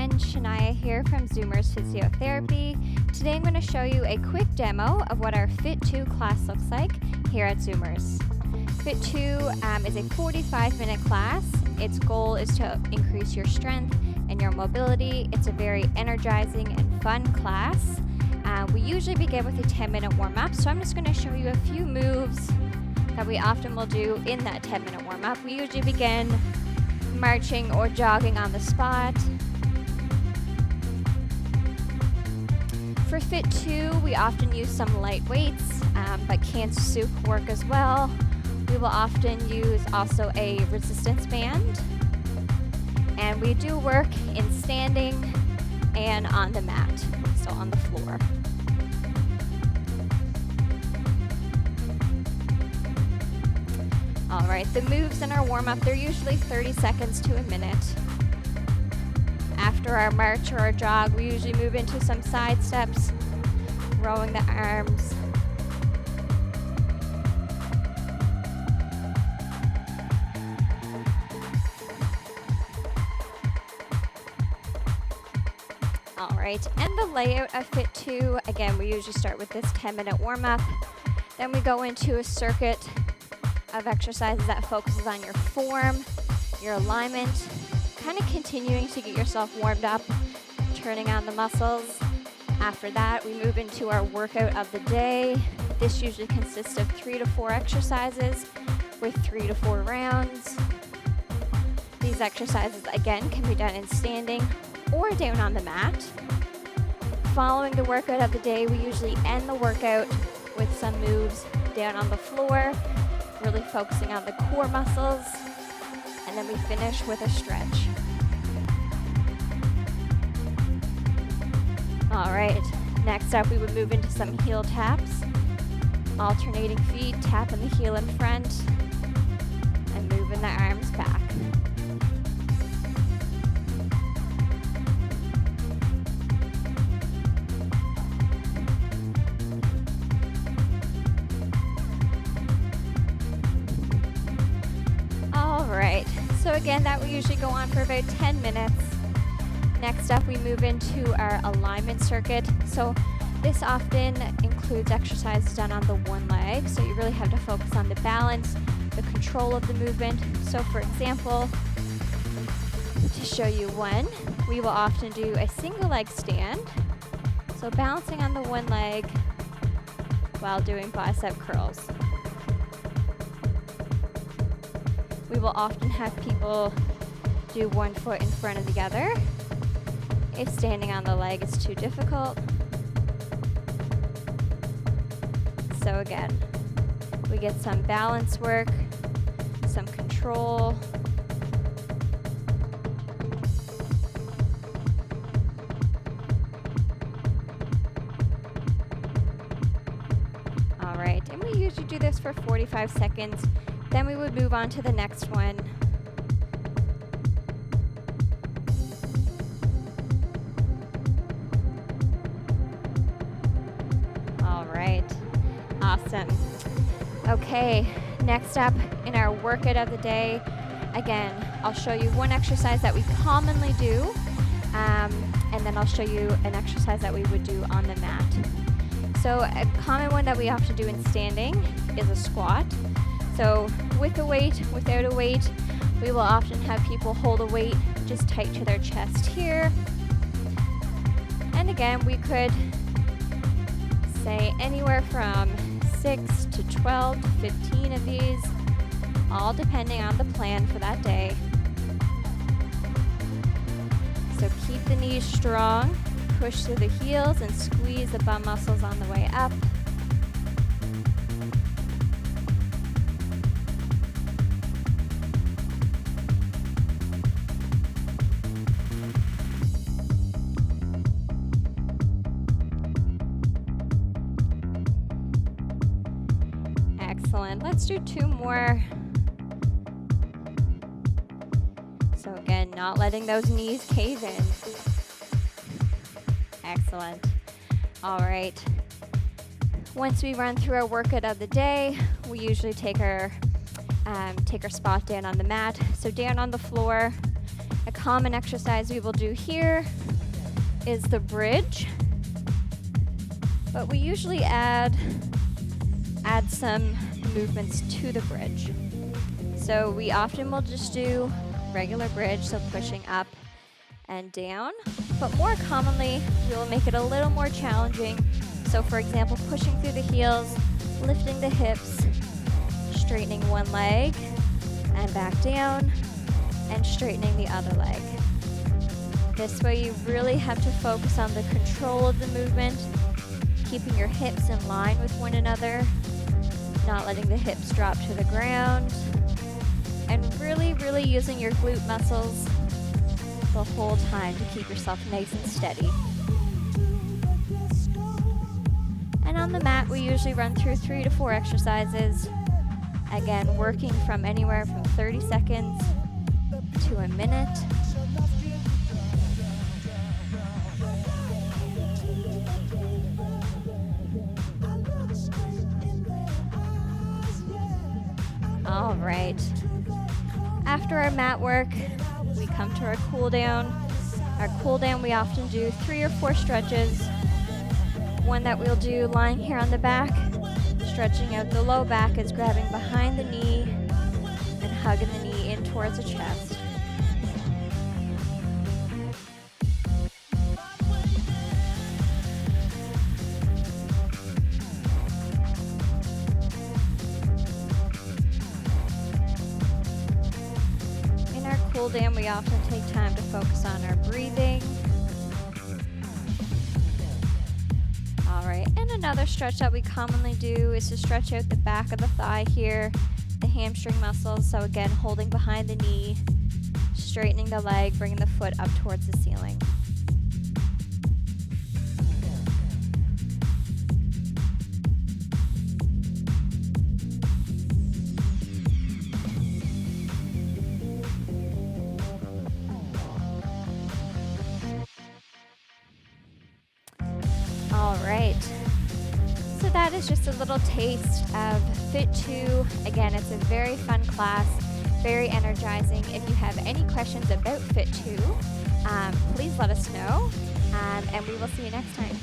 friend Shania here from Zoomers Physiotherapy. Today I'm going to show you a quick demo of what our Fit 2 class looks like here at Zoomers. Fit 2 is a 45-minute class. Its goal is to increase your strength and your mobility. It's a very energizing and fun class. We usually begin with a 10-minute warm-up, so I'm just going to show you a few moves that we often will do in that 10-minute warm-up. We usually begin marching or jogging on the spot. For Fit 2, we often use some light weights, but can soup work as well. We will often use also a resistance band. And we do work in standing and on the mat, so on the floor. All right, the moves in our warm-up, they're usually 30 seconds to a minute. After our march or our jog, we usually move into some side steps, rowing the arms. All right, and the layout of Fit 2, again, we usually start with this 10-minute warm-up. Then we go into a circuit of exercises that focuses on your form, your alignment, kind of continuing to get yourself warmed up, turning on the muscles. After that, we move into our workout of the day. This usually consists of 3 to 4 exercises with 3 to 4 rounds. These exercises, again, can be done in standing or down on the mat. Following the workout of the day, we usually end the workout with some moves down on the floor, really focusing on the core muscles, and then we finish with a stretch. All right, next up we would move into some heel taps, alternating feet, tapping the heel in front, and moving the arms back. Alright, so again, that will usually go on for about 10 minutes. Next up, we move into our alignment circuit. So this often includes exercises done on the one leg, so you really have to focus on the balance, the control of the movement. So for example, to show you one, we will often do a single leg stand. So balancing on the one leg while doing bicep curls. We will often have people do one foot in front of the other if standing on the leg is too difficult. So again, we get some balance work, some control. All right, and we usually do this for 45 seconds. Then we would move on to the next one. All right, awesome. Okay, next up in our workout of the day, again, I'll show you one exercise that we commonly do, and then I'll show you an exercise that we would do on the mat. So a common one that we often do in standing is a squat. So with a weight, without a weight, we will often have people hold a weight just tight to their chest here. And again, we could say anywhere from 6 to 12 to 15 of these, all depending on the plan for that day. So keep the knees strong, push through the heels and squeeze the bum muscles on the way up. Excellent. Let's do 2 more. So again, not letting those knees cave in. Excellent. All right. Once we run through our workout of the day, we usually take our spot down on the mat. So down on the floor, A common exercise we will do here is the bridge, but we usually add some movements to the bridge. So we often will just do regular bridge, so pushing up and down, but more commonly we will make it a little more challenging. So for example, pushing through the heels, lifting the hips, straightening one leg and back down, and straightening the other leg. This way you really have to focus on the control of the movement, keeping your hips in line with one another, not letting the hips drop to the ground, and really using your glute muscles the whole time to keep yourself nice and steady. And on the mat, we usually run through 3 to 4 exercises. Again, working from anywhere from 30 seconds to a minute. All right. After our mat work, we come to our cool down. Our cool down, we often do 3 or 4 stretches. One that we'll do lying here on the back, stretching out the low back is grabbing behind the knee and hugging the knee in towards the chest. In our cool down, we often take time to focus on our breathing. All right, and another stretch that we commonly do is to stretch out the back of the thigh here, the hamstring muscles. So again, holding behind the knee, straightening the leg, bringing the foot up towards the ceiling. All right, so that is just a little taste of Fit 2. Again, it's a very fun class, very energizing. If you have any questions about Fit 2, please let us know, and we will see you next time.